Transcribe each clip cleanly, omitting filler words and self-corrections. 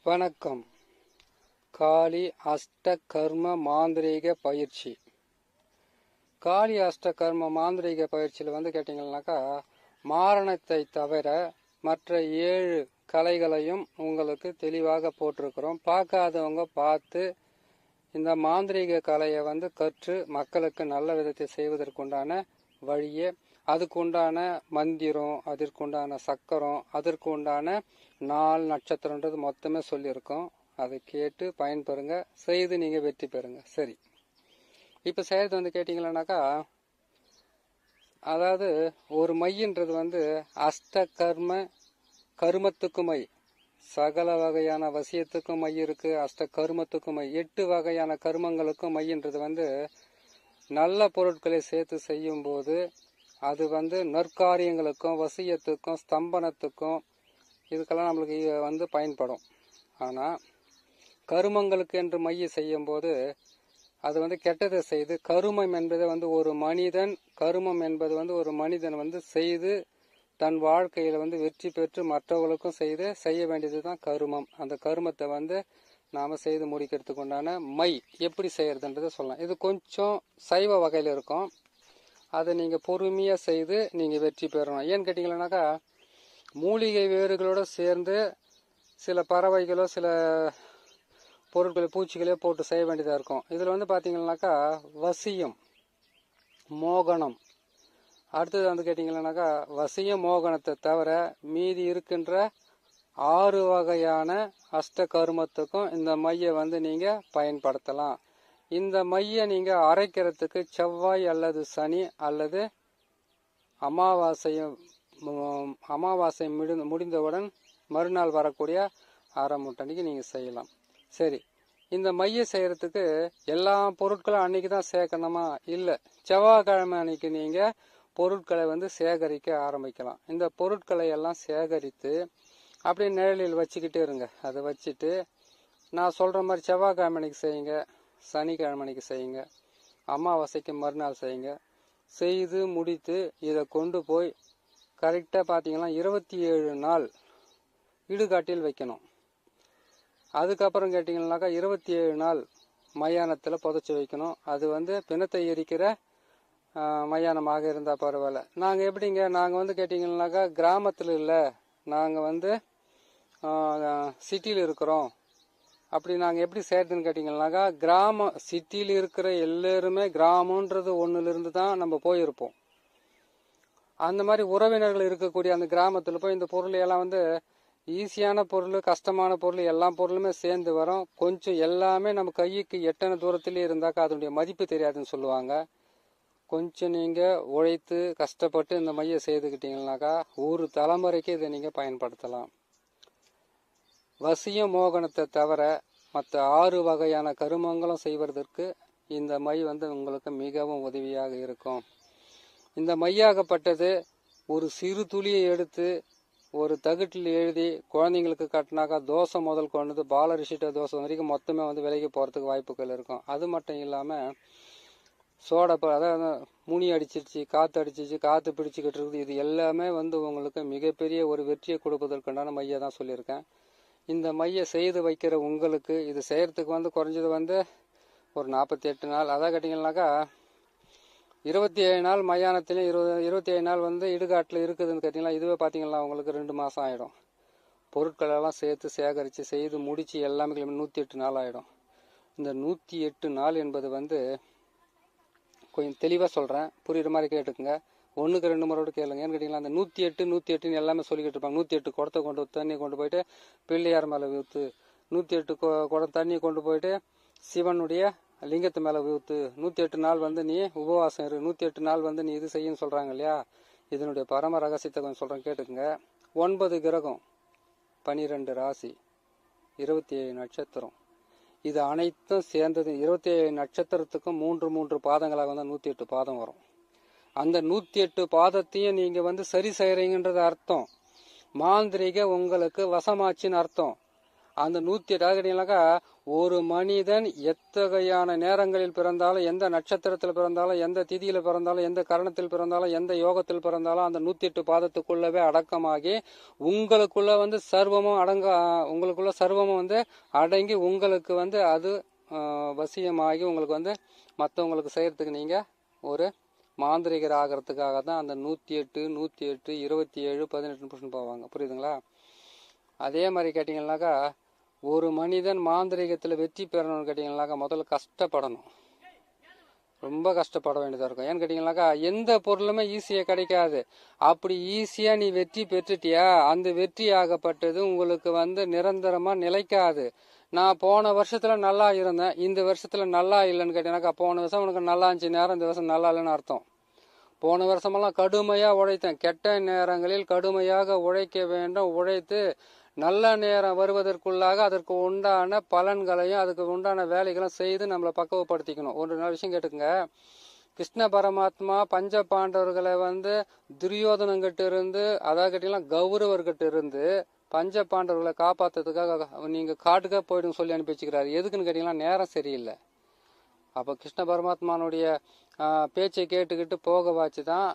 வணக்கம். காளி அஷ்ட கர்ம மாந்திரீக பயிற்சி. காளி அஷ்ட கர்ம மாந்திரீக பயிற்சியில் கேட்டிங்கன்னாக்கா, மாரணத்தை தவிர மற்ற 7 கலைகளையும் உங்களுக்கு தெளிவாக போட்டிருக்கிறோம். பார்க்காதவங்க பார்த்து இந்த மாந்திரீக கலையை கற்று மக்களுக்கு நல்ல விதத்தை செய்வதற்குண்டான வழியே, அதுக்குண்டான மந்திரம், அதற்குண்டான சக்கரம், அதற்குண்டான நாள் நட்சத்திரன்றது மொத்தமே சொல்லியிருக்கோம். அதை கேட்டு பயன்பெறுங்க, செய்து நீங்கள் வெற்றி பெறுங்க. சரி, இப்போ செய்கிறது கேட்டிங்களானாக்கா, அதாவது ஒரு மையன்றது அஷ்ட கருமத்துக்கு மை, சகல வகையான வசியத்துக்கும் மை இருக்கு. அஷ்ட கருமத்துக்கும் மை, 8 வகையான கருமங்களுக்கும் மையன்றது நல்ல பொருட்களை சேர்த்து செய்யும் போது அது நற்காரியங்களுக்கும் வசியத்துக்கும் ஸ்தம்பனத்துக்கும் இதுக்கெல்லாம் நம்மளுக்கு பயன்படும். ஆனால் கருமங்களுக்கு என்று மைய செய்யும் போது அது கெட்டதை செய்து, கருமம் என்பது ஒரு மனிதன், கருமம் என்பது ஒரு மனிதன் செய்து தன் வாழ்க்கையில் வெற்றி பெற்று மற்றவர்களுக்கும் செய்ய வேண்டியது தான் கருமம். அந்த கருமத்தை நாம் செய்து முடிக்கிறதுக்கு உண்டான மை எப்படி செய்யறதுன்றதை சொல்லலாம். இது கொஞ்சம் சைவ வகையில் இருக்கும். அதை நீங்கள் பொறுமையாக செய்து நீங்கள் வெற்றி பெறணும். ஏன்னு கேட்டிங்கன்னாக்கா, மூலிகை வேர்களோடு சேர்ந்து சில பறவைகளோ சில பொருட்களை பூச்சிகளோ போட்டு செய்ய வேண்டியதாக இருக்கும். இதில் பார்த்தீங்கன்னாக்கா, வசியம், மோகனம், அடுத்தது கேட்டிங்கன்னாக்கா, வசியம் மோகனத்தை தவிர மீதி இருக்கின்ற 6 வகையான அஷ்ட கருமத்துக்கும் இந்த மையை நீங்கள் பயன்படுத்தலாம். இந்த மையை நீங்கள் அரைக்கிறதுக்கு செவ்வாய் அல்லது சனி அல்லது அமாவாசை முடிந்தவுடன் மறுநாள் வரக்கூடிய ஆரம்பட்டன்னைக்கு நீங்கள் செய்யலாம். சரி, இந்த மையை செய்கிறதுக்கு எல்லா பொருட்களும் அன்னைக்கு தான் சேர்க்கணுமா? இல்லை, செவ்வாய்க்கிழமை அன்னைக்கு நீங்கள் பொருட்களை சேகரிக்க ஆரம்பிக்கலாம். இந்த பொருட்களை எல்லாம் சேகரித்து அப்படியே நிழலில் வச்சுக்கிட்டே இருங்க. அதை வச்சுட்டு நான் சொல்கிற மாதிரி செவ்வாய்க்கிழமை அன்னைக்கு செய்யுங்க, சனிக்கிழமை அன்னைக்கு செய்யுங்க, அமாவாசைக்கு மறுநாள் செய்யுங்க. செய்து முடித்து இதை கொண்டு போய் கரெக்டாக பார்த்தீங்கன்னா 27 நாள் இடுகாட்டில் வைக்கணும். அதுக்கப்புறம் கேட்டிங்கன்னாக்கா 27 நாள் மயானத்தில் புதைச்சி வைக்கணும். அது பிணத்தை எரிக்கிற மயானமாக இருந்தால் பரவாயில்ல. நாங்கள் எப்படிங்க, நாங்கள் கேட்டிங்கன்னாக்கா கிராமத்தில் இல்லை, நாங்கள் சிட்டியில் இருக்கிறோம். அப்படி நாங்கள் எப்படி செய்யறதுன்னு கேட்டிங்கன்னாக்கா, சிட்டியில் இருக்கிற எல்லாருமே கிராமன்றது ஒன்றுலேருந்து தான் நம்ம போயிருப்போம். அந்த மாதிரி உறவினர்கள் இருக்கக்கூடிய அந்த கிராமத்தில் போய் இந்த பொருள் எல்லாம் ஈஸியான பொருள், கஷ்டமான பொருள், எல்லா பொருளுமே சேர்ந்து வரும். கொஞ்சம் எல்லாமே நம்ம கைக்கு எட்டன தூரத்திலே இருந்தாக்கா அதனுடைய மதிப்பு தெரியாதுன்னு சொல்லுவாங்க. கொஞ்சம் நீங்கள் உழைத்து கஷ்டப்பட்டு இந்த மையை செய்துக்கிட்டீங்கன்னாக்கா ஒரு தலைமுறைக்கு இதை நீங்கள் பயன்படுத்தலாம். வசிய மோகனத்தை தவிர மற்ற 6 வகையான கருமங்களும் செய்வதற்கு இந்த மை உங்களுக்கு மிகவும் உதவியாக இருக்கும். இந்த மையாகப்பட்டது ஒரு சிறு துளியை எடுத்து ஒரு தகுட்டில் எழுதி குழந்தைங்களுக்கு கட்டினாக்கா தோசை முதல் கொண்டு பாலரிசிட்ட தோசை வரைக்கும் மொத்தமே விலைக்கு போகிறதுக்கு வாய்ப்புகள் இருக்கும். அது மட்டும் இல்லாமல் சோடை, அதாவது முனி அடிச்சிருச்சு, காற்று அடிச்சிச்சு, காற்று பிடிச்சிக்கிட்டு இருக்குது, இது எல்லாமே உங்களுக்கு மிகப்பெரிய ஒரு வெற்றியை கொடுப்பதற்குண்டான மையை தான் சொல்லியிருக்கேன். இந்த மையை செய்து வைக்கிற உங்களுக்கு இது செய்கிறதுக்கு குறைஞ்சது ஒரு 48 நாள், அதான் கேட்டிங்கன்னாக்கா 27 நாள் மயானத்திலையும் 27 நாள் இடுகாட்டில் இருக்குதுன்னு கேட்டிங்கன்னா, இதுவே பார்த்தீங்கன்னா உங்களுக்கு 2 மாதம் ஆகிடும். பொருட்களெல்லாம் சேர்த்து சேகரித்து செய்து முடித்து எல்லாமே 108 நாள் ஆகிடும். இந்த 108 நாள் என்பது கொஞ்சம் தெளிவாக சொல்கிறேன், புரியுற மாதிரி கேட்டுக்குங்க. 1க்கு 2 முறையோடு கேளுங்க. ஏன்னு கேட்டிங்களா, அந்த 108 எல்லாமே சொல்லிக்கிட்டு இருப்பாங்க. 108 குடத்தை தண்ணி கொண்டு போயிட்டு பிள்ளையார் மேலே ஊற்று, 108 குடம் தண்ணி கொண்டு போயிட்டு சிவனுடைய லிங்கத்து மேலே ஊற்று, 108 நாள் நீ உபவாசம் இரு, 108 நாள் நீ இது செய்யுன்னு சொல்கிறாங்க இல்லையா. இதனுடைய பரம ரகசியத்தை கொஞ்சம் சொல்கிறேன், கேட்டுக்குங்க. 9 கிரகம், 12 ராசி, 27 நட்சத்திரம், இது அனைத்தும் சேர்ந்தது 27 நட்சத்திரத்துக்கும் 3 பாதங்களாக 108 பாதம் வரும். அந்த 108 பாதத்தையும் நீங்கள் சரி செய்கிறீங்கன்றது அர்த்தம். மாந்திரிக உங்களுக்கு வசமாச்சின்னு அர்த்தம். அந்த 108 கேட்டீங்கன்னாக்கா ஒரு மனிதன் எத்தகையான நேரங்களில் பிறந்தாலும், எந்த நட்சத்திரத்தில் பிறந்தாலும், எந்த திதியில பிறந்தாலும், எந்த கரணத்தில் பிறந்தாலும், எந்த யோகத்தில் பிறந்தாலும் அந்த 108 பாதத்துக்குள்ளவே அடக்கமாகி உங்களுக்குள்ள வந்து சர்வமும் உங்களுக்குள்ள சர்வமும் வந்து அடங்கி உங்களுக்கு வந்து அது வசியமாகி உங்களுக்கு வந்து மற்றவங்களுக்கு செய்யறதுக்கு நீங்க ஒரு மாந்திரிகர் ஆகிறதுக்காக தான் அந்த 108, 108, 27, 18 போவாங்க. புரியுதுங்களா? அதே மாதிரி கேட்டீங்கன்னாக்கா ஒரு மனிதன் மாந்திரிகத்தில் வெற்றி பெறணும்னு கேட்டீங்கன்னாக்கா முதல்ல கஷ்டப்படணும். ரொம்ப கஷ்டப்பட வேண்டியதாக இருக்கும். ஏன்னு கேட்டீங்கன்னாக்கா எந்த பொருளுமே ஈஸியாக கிடைக்காது. அப்படி ஈஸியாக நீ வெற்றி பெற்றுட்டியா, அந்த வெற்றி ஆகப்பட்டது உங்களுக்கு வந்து நிரந்தரமாக நிலைக்காது. நான் போன வருஷத்துல நல்லா இருந்தேன், இந்த வருஷத்துல நல்லா இல்லைன்னு கேட்டீங்கன்னாக்கா போன வருஷம் உனக்கு நல்லா இருந்துச்சு நேரம், இந்த வருஷம் நல்லா இல்லைன்னு அர்த்தம். போன வருஷமெல்லாம் கடுமையா உழைத்தேன், கெட்ட நேரங்களில் கடுமையாக உழைக்க வேண்டும், உழைத்து நல்ல நேரம் வருவதற்குள்ளாக அதற்கு உண்டான பலன்களையும் அதுக்கு உண்டான வேலைகளும் செய்து நம்மளை பக்குவப்படுத்திக்கணும். ஒரு நாள் விஷயம் கேட்டுக்குங்க. கிருஷ்ண பரமாத்மா பஞ்ச பாண்டவர்களை வந்து துரியோதனங்கிட்ட இருந்து, அதாவது கேட்டீங்கன்னா கௌரவர்கிட்ட இருந்து பஞ்ச பாண்டவர்களை காப்பாத்துறதுக்காக நீங்க காட்டுக்கே போயிடுங்க சொல்லி அனுப்பி வச்சுக்கிறாரு. எதுக்குன்னு கேட்டீங்கன்னா நேரம் சரியில்லை. அப்போ கிருஷ்ண பரமாத்மானுடைய பேச்சை கேட்டுக்கிட்டு போக வச்சுதான்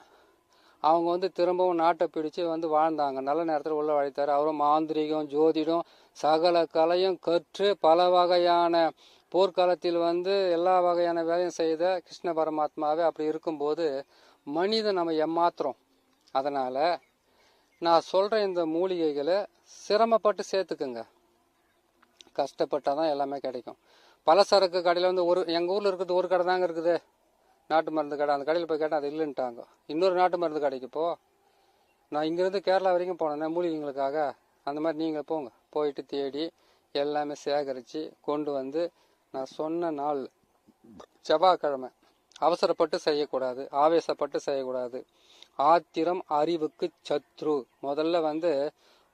அவங்க வந்து திரும்பவும் நாட்டை பிடிச்சு வந்து வாழ்ந்தாங்க. நல்ல நேரத்தில் உள்ள வாழ்த்தாரு. அவரும் மாந்திரிகம், ஜோதிடம், சகல கலையும் கற்று பல வகையான போர்க்காலத்தில் வந்து எல்லா வகையான வேலையும் செய்த கிருஷ்ண பரமாத்மாவே அப்படி இருக்கும்போது மனிதன் நம்ம ஏமாத்துறோம். அதனால நான் சொல்ற இந்த மூலிகைகளை சிரமப்பட்டு சேர்த்துக்குங்க. கஷ்டப்பட்டாதான் எல்லாமே கிடைக்கும். பலசரக்கு கடையில் வந்து எங்கள் ஊரில் இருக்கிறது ஒரு கடை தாங்க இருக்குது, நாட்டு மருந்து கடை. அந்த கடையில் போய் கேட்டால் அது இல்லைன்ட்டாங்க. இன்னொரு நாட்டு மருந்து கடைக்கு போ. நான் இங்கேருந்து கேரளா வரைக்கும் போனேன் மூலிகைங்களுக்காக. அந்த மாதிரி நீங்கள் போங்க, போயிட்டு தேடி எல்லாமே சேகரித்து கொண்டு வந்து நான் சொன்ன நாள் செவ்வாய்க்கிழமை. அவசரப்பட்டு செய்யக்கூடாது, ஆவேசப்பட்டு செய்யக்கூடாது. ஆத்திரம் அறிவுக்கு சத்ரு. முதல்ல வந்து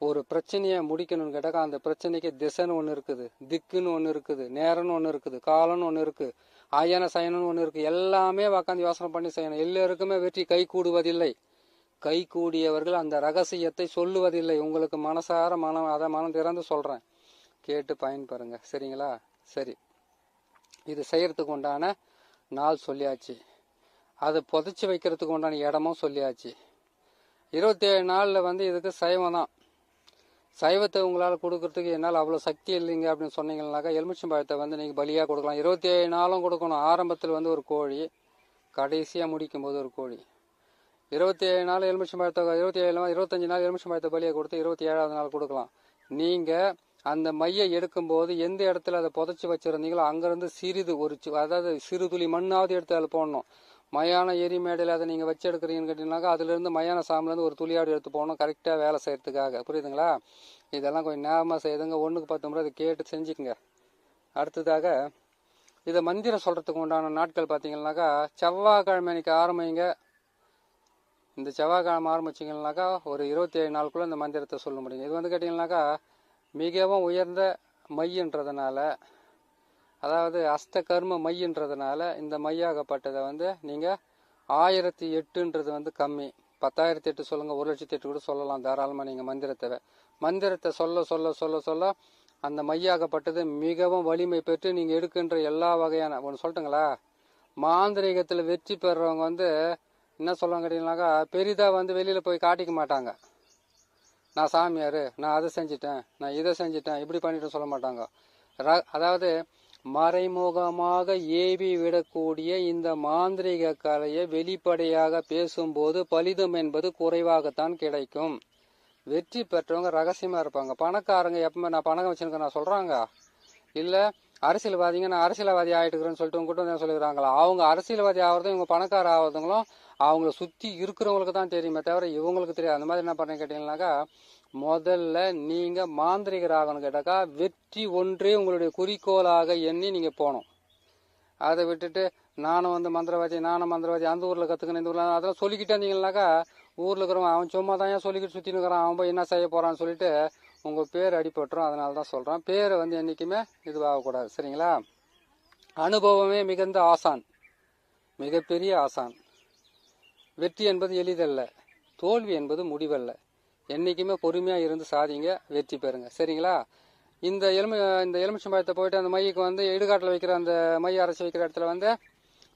ஒரு பிரச்சனையை முடிக்கணும்னு கேட்டாக்கா அந்த பிரச்சனைக்கு திசைன்னு ஒன்று இருக்குது, திக்குன்னு ஒன்று இருக்குது, நேரம்னு ஒன்று இருக்குது, காலம்னு ஒன்று இருக்குது, ஆயன சயனம்னு ஒன்று இருக்குது. எல்லாமே உக்காந்து யோசனை பண்ணி செய்யணும். எல்லாருக்குமே வெற்றி கை கூடுவதில்லை. கை கூடியவர்கள் அந்த ரகசியத்தை சொல்லுவதில்லை. உங்களுக்கு மனசார மனம் திறந்து சொல்கிறேன், கேட்டு பயன்பெறுங்க. சரிங்களா? சரி, இது செய்யறதுக்கு உண்டான நாள் சொல்லியாச்சு, அதை புதைச்சி வைக்கிறதுக்கு உண்டான இடமும் சொல்லியாச்சு. 27 நாளில் வந்து இதுக்கு சைவம் தான். சைவத்தை உங்களால் கொடுக்கறதுக்கு என்னால் அவ்வளோ சக்தி இல்லைங்க அப்படின்னு சொன்னீங்கன்னாக்கா எலுமிச்சம்பழத்தை வந்து நீங்கள் பலியாக கொடுக்கலாம். 27 நாளும் கொடுக்கணும். ஆரம்பத்தில் வந்து ஒரு கோழி, கடைசியாக முடிக்கும் போது ஒரு கோழி. 27 நாள் எலுமிச்சம்பழத்தை 25 நாள் எலுமிச்சம்பழத்தை பலியாக கொடுத்து 27ஆவது நாள் கொடுக்கலாம். நீங்கள் அந்த மையை எடுக்கும்போது எந்த இடத்துல அதை புதைச்சி வச்சுருந்தீங்களோ அங்கேருந்து சிறிது அதாவது சிறு துளி மண்ணாவது எடுத்து அதில் போடணும். மயான எரிமேடையில் அதை நீங்கள் வச்சு எடுக்கிறீங்கன்னு கேட்டீங்கன்னாக்கா அதுலேருந்து மயான சாமிலேருந்து ஒரு துளியாடு எடுத்து போகணும், கரெக்டாக வேலை செய்யறதுக்காக. புரியுதுங்களா? இதெல்லாம் கொஞ்சம் ஞாபகமாக செய்யுதுங்க. 1க்கு 10 முறை அதை கேட்டு செஞ்சுக்குங்க. அடுத்ததாக இதை மந்திரம் சொல்கிறதுக்கு உண்டான நாட்கள் பார்த்தீங்கன்னாக்கா செவ்வாய்க்கிழமை அன்னைக்கு ஆரம்பிங்க. இந்த செவ்வாய்க்கிழமை ஆரம்பிச்சிங்கன்னாக்கா ஒரு 27 நாளுக்குள்ளே இந்த மந்திரத்தை சொல்ல முடியுங்க. இது வந்து கேட்டிங்கன்னாக்கா மிகவும் உயர்ந்த மையன்றதுனால, அதாவது அஷ்ட கர்ம மையன்றதுனால இந்த மையாகப்பட்டதை வந்து நீங்கள் 1008ன்றது வந்து கம்மி. 10,008 சொல்லுங்கள், 1,08,000 கூட சொல்லலாம் தாராளமாக. நீங்கள் மந்திரத்தை சொல்ல சொல்ல சொல்ல சொல்ல அந்த மையாகப்பட்டது மிகவும் வலிமை பெற்று நீங்கள் எடுக்கின்ற எல்லா வகையான ஒன்று சொல்லட்டுங்களா, மாந்திரிகத்தில் வெற்றி பெறுறவங்க வந்து என்ன சொல்லுவாங்க கேட்டீங்கன்னாக்கா பெரிதாக வந்து வெளியில் போய் காட்டிக்க மாட்டாங்க. நான் சாமியார், நான் அதை செஞ்சிட்டேன், நான் இதை செஞ்சிட்டேன், இப்படி பண்ணிட்டு சொல்ல மாட்டாங்க. அதாவது மறைமுகமாக ஏவி விடக்கூடிய இந்த மாந்திரிக கலையை வெளிப்படையாக பேசும்போது பலிதம் என்பது குறைவாகத்தான் கிடைக்கும். வெற்றி பெற்றவங்க ரகசியமா இருப்பாங்க. பணக்காரங்க எப்பவுமே நான் பணம் வச்சுருக்கேன் நான் சொல்றாங்க, இல்லை அரசியல்வாதிங்க நான் அரசியல்வாதி ஆகிட்டுக்கிறேன்னு சொல்லிட்டு உங்ககிட்ட தான் சொல்லிக்கிறாங்களா. அவங்க அரசியல்வாதி ஆகிறதும் இவங்க பணக்கார ஆகிறதுங்களும் அவங்கள சுற்றி இருக்கிறவங்களுக்கு தான் தெரியுமே தவிர இவங்களுக்கு தெரியாது. அந்த மாதிரி என்ன பண்ணுறேன்னு கேட்டீங்கன்னாக்கா முதல்ல நீங்கள் மாந்திரிகர் ஆகணும்னு கேட்டாக்கா வெற்றி ஒன்றே உங்களுடைய குறிக்கோளாக எண்ணி நீங்கள் போகணும். அதை விட்டுட்டு நானும் வந்து மந்திரவாதி அந்த ஊரில் கற்றுக்கணும் இந்த ஊரில் அதெல்லாம் சொல்லிக்கிட்டே இருந்தீங்கன்னாக்கா ஊரில் இருக்கிறவன் அவன் சும்மா தான் ஏன் சொல்லிக்கிட்டு சுற்றின்னு இருக்கிறான், அவன் போய் என்ன செய்ய போகிறான்னு சொல்லிட்டு உங்கள் பேர் அடிபட்டுரும். அதனால தான் சொல்கிறேன், பேரை வந்து என்றைக்குமே இதுவாகக்கூடாது. சரிங்களா? அனுபவமே மிகுந்த ஆசான், மிகப்பெரிய ஆசான். வெற்றி என்பது எளிதல்ல, தோல்வி என்பது முடிவல்ல. என்றைக்குமே பொறுமையாக இருந்து சாதிங்க, வெற்றி பெறுங்க. சரிங்களா? இந்த எலுமிச்சம்பழத்தை போயிட்டு அந்த மைக்கு வந்து இடுகாட்டில் வைக்கிற அந்த மை அரைச்சி வைக்கிற இடத்துல வந்து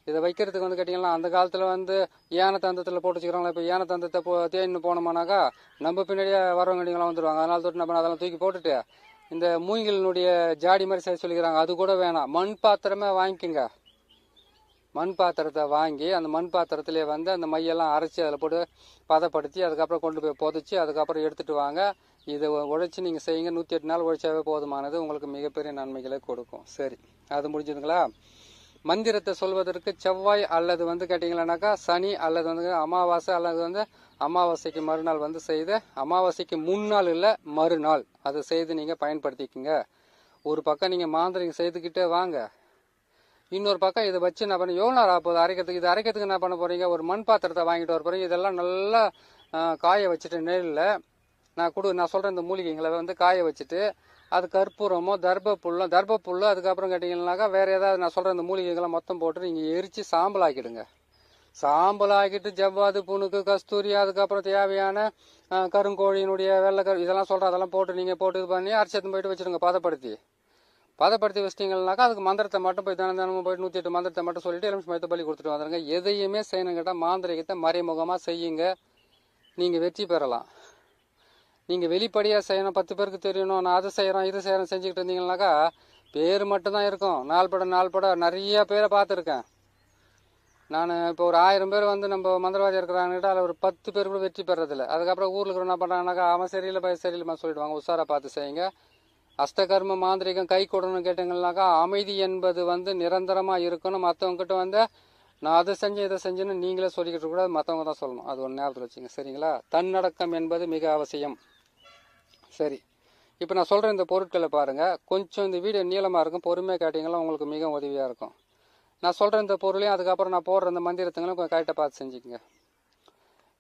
இதை வைக்கிறதுக்கு வந்து கேட்டிங்கன்னா அந்த காலத்தில் வந்து யானை தந்தத்தில் போட்டு வச்சுக்கிறாங்களா. இப்போ யானை தந்தத்தை தேடின்னு போனோம்னாக்கா நம்ம பின்னாடியே வரவங்கடிங்களாம் வந்துடுவாங்க. அதனால தொட்டு நம்ம அதெல்லாம் தூக்கி போட்டுட்டு இந்த மூங்கிலினுடைய ஜாடி மாதிரி செய்ய சொல்லிக்கிறாங்க. அது கூட வேணாம், மண் பாத்திரமே வாங்கிக்கோங்க. மண் பாத்திரத்தை வாங்கி அந்த மண் பாத்திரத்திலே வந்து அந்த மையெல்லாம் அரைச்சி அதில் போட்டு பதப்படுத்தி அதுக்கப்புறம் கொண்டு போய் புதைச்சி அதுக்கப்புறம் எடுத்துகிட்டு வாங்க. இதை உழைச்சி நீங்கள் செய்யுங்க. 108 நாள் உழைச்சாவே போதுமானது, உங்களுக்கு மிகப்பெரிய நன்மைகளை கொடுக்கும். சரி, அது முடிஞ்சதுங்களா? மந்திரத்தை சொல்வதற்கு செவ்வாய் அல்லது வந்து கேட்டிங்களானாக்கா சனி அல்லது வந்து அமாவாசை அல்லது வந்து அமாவாசைக்கு மறுநாள் வந்து செய்து, அமாவாசைக்கு முன்னாள் இல்லை மறுநாள் அதை செய்து நீங்கள் பயன்படுத்திக்கோங்க. ஒரு பக்கம் நீங்கள் மாந்திரிகம் செய்துக்கிட்டே வாங்க, இன்னொரு பக்கம் இதை வச்சு என்ன பண்ண எவ்வளோ நேரம் ஆகுது அரைக்கிறதுக்கு. இது அரைக்கிறதுக்கு என்ன பண்ண போகிறீங்க, ஒரு மண் பாத்திரத்தை வாங்கிட்டு வர போகிறீங்க. இதெல்லாம் நல்லா காய வச்சுட்டு நெல்லில் நான் சொல்கிறேன் இந்த மூலிகைங்களை வந்து காய வச்சுட்டு அது கற்பூரமோ தர்பப்புல்லோ அதுக்கப்புறம் கேட்டிங்கன்னாக்கா வேறு ஏதாவது நான் சொல்கிற இந்த மூலிகைகளை மொத்தம் போட்டு நீங்கள் எரித்து சாம்பல் ஆக்கிடுங்க. சாம்பல் ஆக்கிட்டு ஜவ்வாது, புணுக்கு, கஸ்தூரி, அதுக்கப்புறம் தேவையான கருங்கோழியினுடைய வெள்ளைக்கரு இதெல்லாம் சொல்கிறேன், அதெல்லாம் போட்டு நீங்கள் போட்டு இது பண்ணி அரைச்சத்து போயிட்டு வச்சுடுங்க. பதப்படுத்தி வச்சிட்டிங்கன்னாக்கா அதுக்கு மந்திரத்தை மட்டும் போய் தினமும் போயிட்டு 108 மந்திரத்தை மட்டும் சொல்லிட்டு எலுமிச்சம்பழத்தை பலி கொடுத்துட்டு வந்துடுங்க. எதையுமே செய்யணும் கேட்டால் மாந்திரிகத்தை மறைமுகமாக செய்யுங்க, நீங்கள் வெற்றி பெறலாம். நீங்கள் வெளிப்படையாக செய்யணும், 10 பேருக்கு தெரியணும், நான் அதை செய்கிறேன் இது செய்கிறேன் செஞ்சுக்கிட்டு இருந்தீங்கன்னாக்கா பேர் மட்டும்தான் இருக்கும். நாள் பட நிறைய பேரை பார்த்துருக்கேன் நான். இப்போ ஒரு 1000 பேர் வந்து நம்ம மந்திரவாதி இருக்கிறாங்ககிட்ட அதில் ஒரு 10 பேர் கூட வெற்றி பெறதில்லை. அதுக்கப்புறம் ஊரில் இருக்கிற என்ன பண்ணுறாங்கனாக்கா அவன் சரியில்லைமா சொல்லிடுவாங்க. உஷாராக பார்த்து செய்யுங்க. அஷ்டகர்ம மாந்திரிகம் கை கொடுன்னு கேட்டீங்கன்னாக்கா அமைதி என்பது வந்து நிரந்தரமாக இருக்கணும். மற்றவங்ககிட்ட வந்து நான் அதை செஞ்சேன் இதை செஞ்சேன்னு நீங்களே சொல்லிக்கிட்டு கூட மற்றவங்க தான் சொல்லணும். அது ஒரு ஞாபகத்தில் வச்சுங்க, சரிங்களா? தன்னடக்கம் என்பது மிக அவசியம். சரி, இப்போ நான் சொல்கிற இந்த பொருட்களை பாருங்கள். கொஞ்சம் இந்த வீடியோ நீளமாக இருக்கும், பொறுமையாக கேட்டிங்கன்னா உங்களுக்கு மிக உதவியாக இருக்கும். நான் சொல்கிற இந்த பொருளையும் அதுக்கப்புறம் நான் போடுற இந்த மந்திரத்துங்களும் கொஞ்சம் கரெக்டாக பார்த்து செஞ்சுக்கோங்க.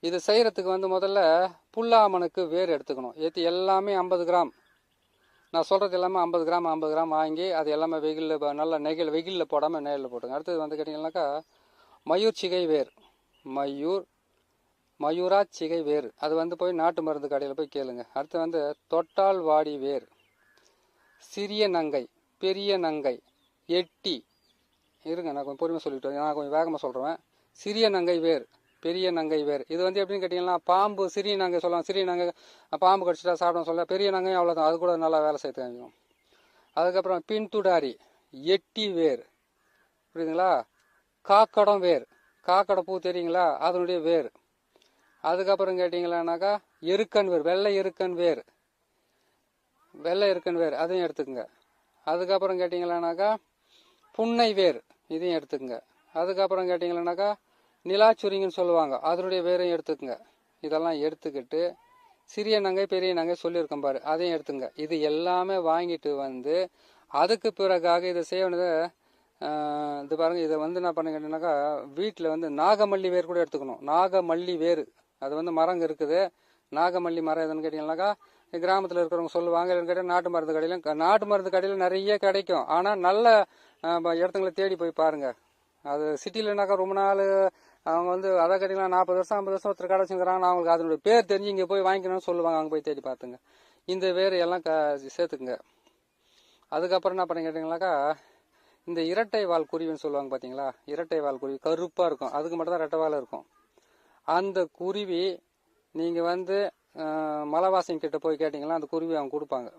இது செய்கிறதுக்கு வந்து முதல்ல புல்லாமனுக்கு வேர் எடுத்துக்கணும். எல்லாமே 50 கிராம். நான் சொல்கிறது எல்லாமே 50 கிராம் வாங்கி அது எல்லாமே நல்லா வெயிலில் போடாமல் நெய்யில் போட்டுங்க. அடுத்தது வந்து கேட்டிங்கன்னாக்கா மயூர் சிகை வேர், மயூரா சிகை வேர், அது வந்து போய் நாட்டு மருந்து கடையில் போய் கேளுங்க. அடுத்து வந்து தொட்டால் வாடி வேர், சிறிய நங்கை, பெரிய நங்கை, எட்டி இருங்க நான் கொஞ்சம் பொறுமையாக சொல்லிட்டு நான் கொஞ்சம் வேகமாக சொல்கிறேன். சிறிய நங்கை வேர், பெரிய நங்கை வேர். இது வந்து எப்படின்னு கேட்டிங்கன்னா பாம்பு சிறிய நங்கை சொல்லலாம். சிறிய நங்கை பாம்பு கடிச்சிட்டா சாப்பிட சொல்ல, பெரிய நங்கையும் அவ்வளோதான், அது கூட நல்லா வேலை செய்து காமிக்கும். அதுக்கப்புறம் பின்துடாரி, எட்டி வேர், புரியுதுங்களா? காக்கடம் வேர், காக்கடை பூ தெரியுங்களா, அதனுடைய வேர். அதுக்கப்புறம் கேட்டிங்களானாக்கா எருக்கன் வேர், வெள்ளை எருக்கன் வேர், அதையும் எடுத்துக்கோங்க. அதுக்கப்புறம் கேட்டிங்களானாக்கா புன்னை வேர், இதையும் எடுத்துக்கோங்க. அதுக்கப்புறம் கேட்டிங்களானாக்கா நிலாச்சுரிங்கன்னு சொல்லுவாங்க, அதனுடைய வேரையும் எடுத்துக்கோங்க. இதெல்லாம் எடுத்துக்கிட்டு சிறிய நங்கை பெரிய நங்கை சொல்லியிருக்கேன் பாரு, அதையும் எடுத்துங்க. இது எல்லாமே வாங்கிட்டு வந்து அதுக்கு பிறகாக இதை செய்ய வேண்டியது இது பாருங்கள். இதை வந்து என்ன பண்ண கேட்டீங்கன்னாக்கா வீட்டில் வந்து நாகமல்லி வேர் கூட எடுத்துக்கணும். நாகமல்லி வேர் அது வந்து மரம் இருக்குது. நாகமல்லி மரம் எதுன்னு கேட்டிங்கன்னாக்கா கிராமத்தில் இருக்கிறவங்க சொல்லுவாங்க. இல்லைன்னு கேட்டால் நாட்டு மருந்து கடையில் நிறைய கிடைக்கும். ஆனால் நல்ல இடத்துங்களை தேடி போய் பாருங்கள். அது சிட்டிலனாக்கா ரொம்ப நாள் அவங்க வந்து அதை கேட்டிங்கன்னா 40 வருஷம் 50 வருஷம் ஒருத்தர் கடை வச்சுக்கிறாங்க. அவங்களுக்கு அதனுடைய பேர் தெரிஞ்சு இங்கே போய் வாங்கிக்கணும்னு சொல்லுவாங்க. அங்கே போய் தேடி பார்த்துங்க. இந்த வேர் எல்லாம் சேர்த்துக்குங்க. அதுக்கப்புறம் என்ன பண்ணி கேட்டிங்கனாக்கா இந்த இரட்டை வால் குருவின்னு சொல்லுவாங்க பார்த்தீங்களா, இரட்டை வால் குருவி கருப்பாக இருக்கும், அதுக்கு மட்டும் தான் ரெட்டை வால் இருக்கும். அந்த குருவி நீங்கள் வந்து மலைவாசம் கிட்ட போய் கேட்டிங்கன்னா அந்த குருவி அவங்க கொடுப்பாங்க.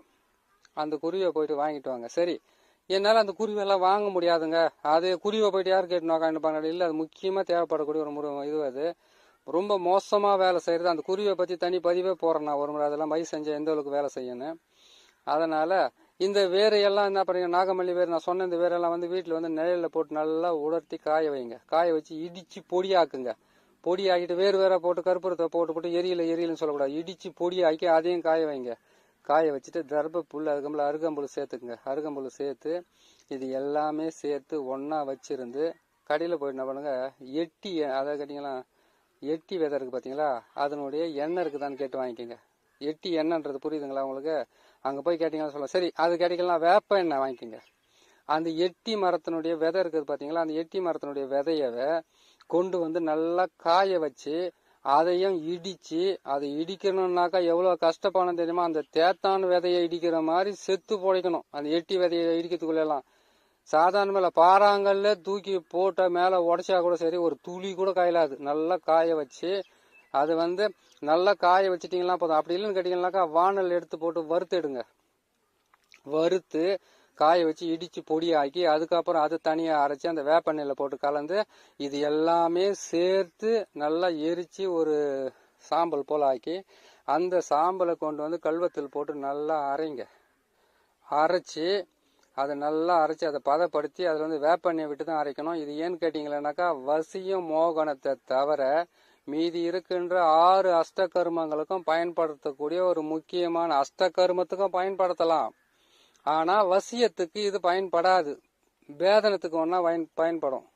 அந்த குருவியை போயிட்டு வாங்கிட்டு வாங்க. சரி, என்னால் அந்த குருவியெல்லாம் வாங்க முடியாதுங்க, அது குருவியை போயிட்டு யார் கேட்டு நோக்காண்டுப்பாங்க. இல்லை, அது முக்கியமாக தேவைப்படக்கூடிய ஒரு அது ரொம்ப மோசமாக வேலை செய்கிறது. அந்த குருவியை பற்றி தனி பதிவே போகிறேன் நான் ஒரு முறை, அதெல்லாம் மை செஞ்ச எந்த அளவுக்கு வேலை செய்யணும். அதனால் இந்த வேரையெல்லாம் என்ன பண்ணுங்க, நாகமல்லி வேர் நான் சொன்ன இந்த வேரெல்லாம் வந்து வீட்டில் வந்து நிழலில் போட்டு நல்லா உலர்த்தி காய வைங்க. காய வச்சு இடித்து பொடியாக்குங்க. பொடியாக்கிட்டு வேற போட்டு கருப்பூரத்தை போட்டு எரியலன்னு சொல்லக்கூடாது, இடித்து பொடியாக்கி அதையும் காய வைங்க. காய வச்சுட்டு தர்பப்புல் அதுக்கப்புறம் அருகம்புல் சேர்த்துக்குங்க. அருகம்புல் சேர்த்து இது எல்லாமே சேர்த்து ஒன்றா வச்சிருந்து கடையில் போயிட்டு என்ன பண்ணுங்க, எட்டி அதை கேட்டிங்களா எட்டி விதை இருக்குது பார்த்தீங்களா, அதனுடைய எண்ணெய் இருக்குதான்னு கேட்டு வாங்கிக்கோங்க. எட்டி எண்ணெய்ன்றது புரியுதுங்களா உங்களுக்கு? அங்கே போய் கேட்டிங்கன்னா சொல்லலாம். சரி, அது கிடைக்கலாம் வேப்ப எண்ணெய் வாங்கிக்கோங்க. அந்த எட்டி மரத்தினுடைய விதை இருக்குது பார்த்தீங்களா, அந்த எட்டி மரத்தினுடைய விதையவை கொண்டு வந்து நல்லா காய வச்சு அதையும் இடிச்சு, அதை இடிக்கணும்னாக்கா எவ்வளவு கஷ்டப்படணும் தெரியுமா? அந்த தேத்தான் விதையை இடிக்கிற மாதிரி செத்து பொழைக்கணும் அந்த எட்டி விதையை இடிக்கிறதுக்குள்ள எல்லாம். சாதாரண மேல பாறாங்கல்ல தூக்கி போட்ட மேல உடைச்சா கூட சரி, ஒரு துளி கூட காயலாது. நல்லா காய வச்சு அது நல்லா காய வச்சுட்டீங்கன்னா போதும். அப்படி இல்லைன்னு கேட்டீங்கன்னாக்கா வானல் எடுத்து போட்டு வறுத்துடுங்க. வறுத்து காய வச்சு இடிச்சு பொடியாக்கி அதுக்கப்புறம் அது தனியா அரைச்சி அந்த வேப்பெண்ணெயில போட்டு கலந்து இது எல்லாமே சேர்த்து நல்லா எரிச்சு ஒரு சாம்பல் போல ஆக்கி அந்த சாம்பலை கொண்டு கல்வத்தில் போட்டு நல்லா அரைங்க. அரைச்சி அதை நல்லா அரைச்சி அதை பதப்படுத்தி அதில் வேப்பெண்ணெயை விட்டு தான் அரைக்கணும். இது ஏன்னு கேட்டீங்களேனாக்கா வசியம் மோகனத்தை தவிர மீதி இருக்கின்ற 6 அஷ்டகர்மங்களுக்கும் பயன்படுத்தக்கூடிய ஒரு முக்கியமான அஷ்டகர்மத்துக்கும் பயன்படுத்தலாம். ஆனா வசியத்துக்கு இது பயன்படாது. வேதனத்துக்கு வேணா பயன்படும்,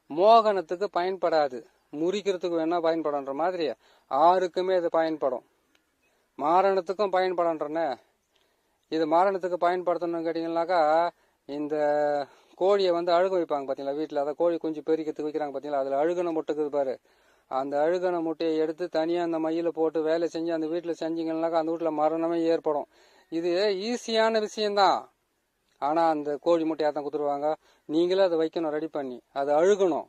மோகனத்துக்கு பயன்படாது, முறிக்கிறதுக்கு வேணா பயன்படும்ன்ற மாதிரி 6க்குமே இது பயன்படும். மாரணத்துக்கும் பயன்படும்ன்றனே. இது மாரணத்துக்கு பயன்படுத்தணும்னு கேட்டீங்கன்னாக்கா இந்த கோழியை அழுக வைப்பாங்க பாத்தீங்களா வீட்டுல. அதை கோழி குஞ்சு பெருக்கிறதுக்கு வைக்கிறாங்க பாத்தீங்களா, அதுல அழுகன முட்டைக்குது பாரு. அந்த அழுகன முட்டையை எடுத்து தனியா அந்த மையில போட்டு வேலை செஞ்சு அந்த வீட்டுல செஞ்சீங்கன்னாக்கா அந்த வீட்டுல மரணமே ஏற்படும். இது ஈஸியான விஷயம்தான். ஆனா அந்த கோழி முட்டையா தான் குத்துருவாங்க. நீங்களே அதை வைக்கணும், ரெடி பண்ணி அது அழுகணும்.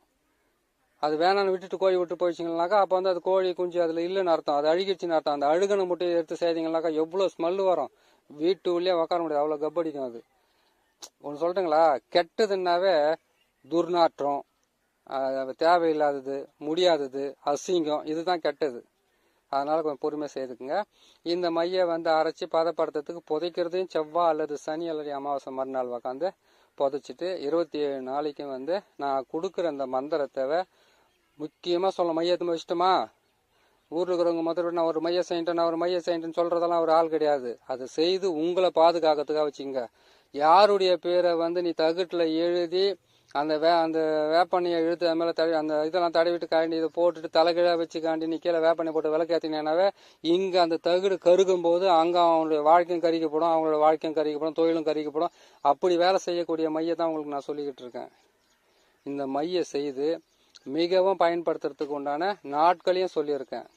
அது வேணான்னு விட்டுட்டு கோழி விட்டு போயிடுச்சிங்கனாக்கா அப்ப அது கோழி குஞ்சு அதுல இல்லைன்னு அர்த்தம், அது அழுகிடுச்சுன்னு அர்த்தம். அந்த அழுகன முட்டையை எடுத்து செய்தீங்கன்னாக்கா எவ்வளவு ஸ்மெல் வரும், வீட்டு உள்ளே உக்கார முடியாது, அவ்வளவு கப்படிக்கும். அது ஒன்று சொல்லிட்டுங்களா, கெட்டதுன்னாவே துர்நாற்றம், தேவையில்லாதது, முடியாதது, அசிங்கம், இதுதான் கெட்டது. அதனால கொஞ்சம் பொறுமையாக செய்துக்குங்க. இந்த மையை அரைச்சி பதப்படுத்துறதுக்கு புதைக்கிறதையும் செவ்வாய் அல்லது சனி அல்லது அமாவாசை மறுநாள் உக்காந்து புதைச்சிட்டு 27 நாளைக்கும் நான் கொடுக்குற அந்த மந்திரத்தை முக்கியமாக சொல்ல. மையத்தை வச்சுட்டோமா, ஊரில் இருக்கிறவங்க முதல்ல நான் ஒரு மைய செய்யிட்டேன், நான் ஒரு மைய செய்யிட்டேன்னு சொல்றதெல்லாம் ஒரு ஆள் கிடையாது. அதை செய்து உங்களை பாதுகாக்கிறதுக்காக வச்சுங்க. யாருடைய பேரை நீ தகுட்டுல எழுதி அந்த வேப்பண்ணையை இழுத்து அது மேலே அந்த இதெல்லாம் தடவிட்டு காண்டி இதை போட்டுட்டு தலைகீழா வச்சு காண்டி நீ கீழே வேப்பண்ணை போட்டு விளக்கேற்றினாவே இங்கே அந்த தகுடு கருகும் போது அங்கே அவங்களுடைய வாழ்க்கையும் கறிக்கப்படும், அவங்களோட வாழ்க்கையும் கறிக்கப்படும், தொழிலும் கறிக்கப்படும். அப்படி வேலை செய்யக்கூடிய மையை தான் உங்களுக்கு நான் சொல்லிக்கிட்டு இருக்கேன். இந்த மையை செய்து மிகவும் பயன்படுத்துறதுக்கு உண்டான நாட்களையும் சொல்லியிருக்கேன்.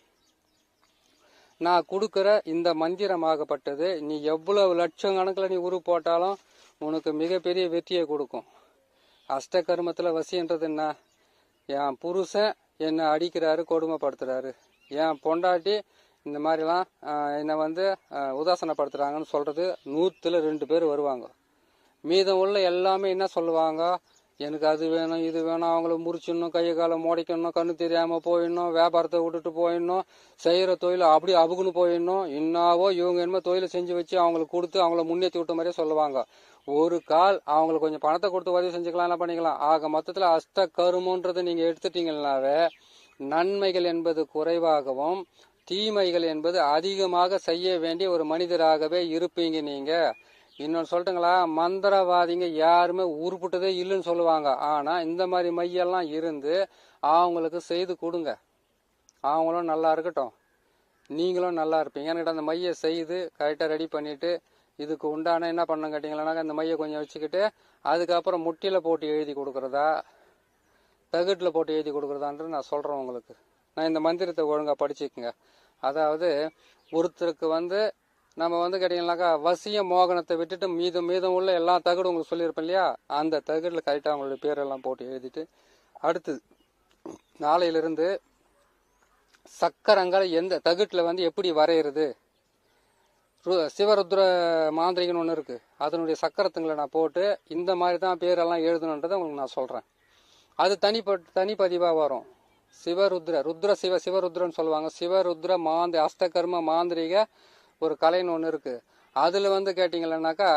நான் கொடுக்குற இந்த மந்திரமாகப்பட்டது நீ எவ்வளவு லட்சம் கணக்கில் நீ உரு போட்டாலும் உனக்கு மிகப்பெரிய வெற்றியை கொடுக்கும். அஷ்டகர்மத்தில் வசின்றது என்ன? என் புருஷன் என்னை அடிக்கிறாரு, கொடுமைப்படுத்துறாரு, என் பொண்டாட்டி இந்த மாதிரிலாம் என்னை உதாசனப்படுத்துறாங்கன்னு சொல்றது 100ல் 2 பேர் வருவாங்க. மீதம் உள்ள எல்லாமே என்ன சொல்லுவாங்க, எனக்கு அது வேணும் இது வேணும், அவங்கள முறிச்சிடணும், கையை காலை முடைக்கணும், கண்ணு தெரியாம போயிடணும், வியாபாரத்தை விட்டுட்டு போயிடணும், செய்யற தொழில் அப்படி அபுக்குன்னு போயிடணும், இன்னாவோ இவங்க என்னமோ தொழிலை செஞ்சு வச்சு அவங்களுக்கு கொடுத்து அவங்கள முன்னேற்றி விட்ட மாதிரியே சொல்லுவாங்க. ஒரு கால் அவங்களுக்கு கொஞ்சம் பணத்தை கொடுத்து உதவி செஞ்சுக்கலாம், என்ன பண்ணிக்கலாம். ஆக மொத்தத்தில் அஷ்ட கருமன்றது நீங்க எடுத்துட்டீங்கன்னாவே நன்மைகள் என்பது குறைவாகவும் தீமைகள் என்பது அதிகமாக செய்ய வேண்டிய ஒரு மனிதராகவே இருப்பீங்க நீங்க. இன்னொன்னு சொல்லட்டுங்களா, மந்திரவாதிங்க யாருமே உருப்பிட்டதே இல்லைன்னு சொல்லுவாங்க. ஆனா இந்த மாதிரி மையெல்லாம் இருந்து அவங்களுக்கு செய்து கொடுங்க, அவங்களும் நல்லா இருக்கட்டும், நீங்களும் நல்லா இருப்பீங்க. என்கிட்ட அந்த மையை செய்து கரெக்டாக ரெடி பண்ணிட்டு இதுக்கு உண்டான என்ன பண்ண கேட்டீங்களானாக்கா இந்த மையை கொஞ்சம் வச்சுக்கிட்டு அதுக்கப்புறம் முட்டியில போட்டு எழுதி கொடுக்குறதா தகுட்டில் போட்டு எழுதி கொடுக்குறதான்றது நான் சொல்றேன் உங்களுக்கு. நான் இந்த மந்திரத்தை ஒழுங்கா படிச்சுக்குங்க. அதாவது ஒருத்தருக்கு நம்ம கேட்டீங்கன்னாக்கா வசிய மோகனத்தை விட்டுட்டு மீதம் உள்ள எல்லா தகடும் உங்களுக்கு சொல்லியிருப்பேன் இல்லையா, அந்த தகடுல கரெக்டாக அவங்களுடைய பேரெல்லாம் போட்டு எழுதிட்டு அடுத்தது நாளையிலிருந்து சக்கரங்களை எந்த தகுட்டுல எப்படி வரைகிறது, சிவருத்ர மாந்திரிகன்னு ஒன்று இருக்கு, அதனுடைய சக்கரத்துங்களை நான் போட்டு இந்த மாதிரி தான் பேரெல்லாம் எழுதணுன்றதை உங்களுக்கு நான் சொல்றேன். அது தனிப்பதிவாக வரும். ருத்ர சிவருத்ரன்னு சொல்லுவாங்க. சிவருத்ர அஷ்டகர்ம மாந்திரிக ஒரு கலைன்னு ஒன்று இருக்கு. அதுல கேட்டீங்கன்னாக்கா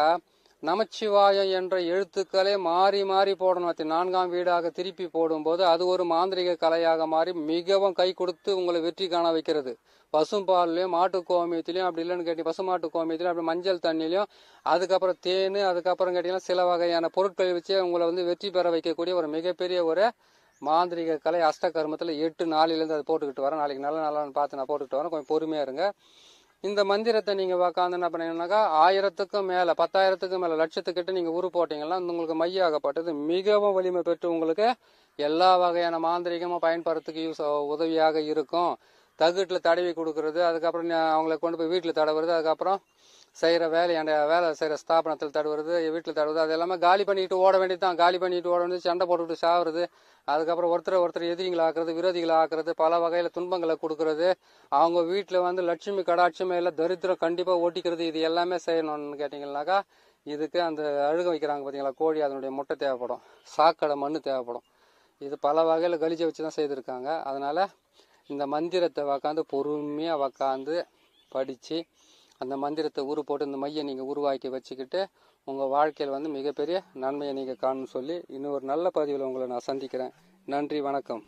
நமச்சிவாயம் என்ற எழுத்துக்களே மாறி மாறி போடணும். 4ஆம் வீடாக திருப்பி போடும்போது அது ஒரு மாந்திரிக கலையாக மாறி மிகவும் கை கொடுத்து உங்களை வெற்றி காண வைக்கிறது. பசும்பால்லையும் மாட்டு கோமியத்திலையும் அப்படி இல்லைன்னு கேட்டீங்க, பசுமாட்டு கோமியத்திலையும் அப்படி மஞ்சள் தண்ணிலையும் அதுக்கப்புறம் தேன் அதுக்கப்புறம் கேட்டீங்கன்னா சில வகையான பொருட்களை வச்சு உங்களை வெற்றி பெற வைக்கக்கூடிய ஒரு மிகப்பெரிய ஒரு மாந்திரிக கலை அஷ்டகர்மத்தில் 8 நாளிலிருந்து அது போட்டுக்கிட்டு வரேன். நாளைக்கு நல்லா பார்த்து நான் போட்டுக்கிட்டு வரேன். கொஞ்சம் பொறுமையா இருங்க. இந்த மந்திரத்தை நீங்கள் உக்காந்து என்ன பண்ணீங்கன்னாக்கா 1000க்கும் மேலே 10,000க்கும் மேலே லட்சத்துக்கிட்ட நீங்கள் உரு போட்டிங்கன்னா உங்களுக்கு மையாகப்பட்டது மிகவும் வலிமை பெற்று உங்களுக்கு எல்லா வகையான மாந்திரிகமும் பயன்படுறதுக்கு உதவியாக இருக்கும். தகுட்டில் தடவி கொடுக்கறது, அதுக்கப்புறம் அவங்கள கொண்டு போய் வீட்டில் தடவுறது, அதுக்கப்புறம் செய்கிற வேலை செய்கிற ஸ்தாபனத்தில் தடவுறது, வீட்டில் தடவுறது, அது எல்லாமே காலி பண்ணிட்டு ஓட வேண்டியது தான். காலி பண்ணிட்டு ஓட வேண்டியது, சண்டை போட்டுவிட்டு சாவுறது, அதுக்கப்புறம் ஒருத்தர் எதிரிகளை ஆக்குறது, விரோதிகளை ஆக்குறது, பல வகையில் துன்பங்களை கொடுக்கறது, அவங்க வீட்டில் வந்து லட்சுமி கடாட்சமே இல்லை தரித்திரம் கண்டிப்பாக ஓட்டிக்கிறது, இது எல்லாமே செய்யணும்னு கேட்டிங்கன்னாக்கா இதுக்கு அந்த அழுக வைக்கிறாங்க பார்த்தீங்களா கோழி, அதனுடைய முட்டை தேவைப்படும், சாக்கடை மண் தேவைப்படும். இது பல வகையில் கழிச்ச வச்சு தான் செய்திருக்காங்க. அதனால் இந்த மந்திரத்தை உக்காந்து பொறுமையாக உக்காந்து படித்து அந்த மந்திரத்தை உரு போட்டு இந்த மையை நீங்கள் உருவாக்கி வச்சுக்கிட்டு உங்கள் வாழ்க்கையில் வந்து மிகப்பெரிய நன்மையை நீங்கள் காணும்னு சொல்லி இன்னொரு நல்ல பதிவில் உங்களை நான் சந்திக்கிறேன். நன்றி, வணக்கம்.